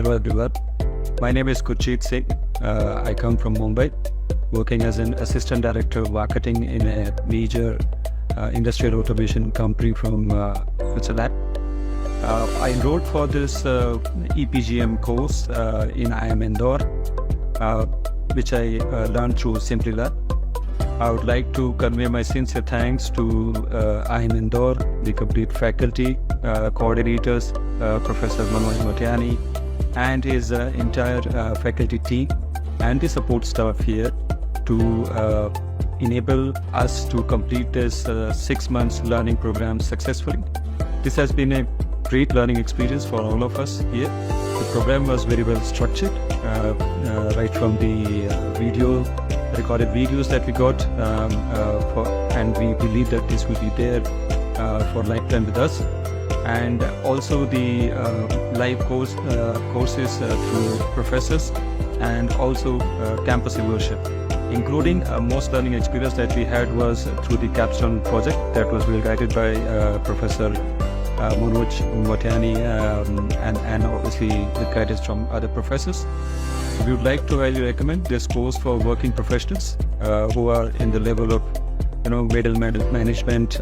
Hello everyone. My name is Gurjit Singh. I come from Mumbai, working as an assistant director of marketing in a major industrial automation company from Switzerland. I enrolled for this EPGM course in IIM Indore, which I learned through Simplilearn. I would like to convey my sincere thanks to IIM Indore, the complete faculty, coordinators, Professor Manoj Motiani, and his entire faculty team, and the support staff here to enable us to complete this 6 months learning program successfully. This has been a great learning experience for all of us here. The program was very well structured, right from the recorded videos that we got, and we believe that this will be there for lifetime with us, and also the live courses through professors, and also campus immersion, including most learning experience that we had was through the capstone project that was well guided by Professor Manoj Motiani, and obviously with guidance from other professors. We would like to highly recommend this course for working professionals who are in the level of middle management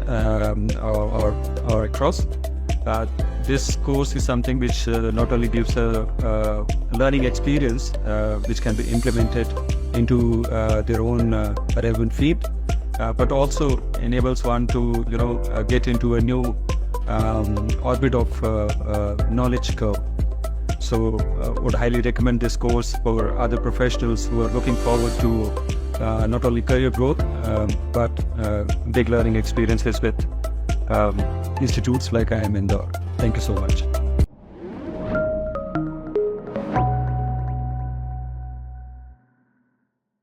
or across. This course is something which not only gives a learning experience which can be implemented into their own relevant field, but also enables one to get into a new orbit of knowledge curve. So would highly recommend this course for other professionals who are looking forward to not only career growth but big learning experiences with institutes like IIM Indore. Thank you so much.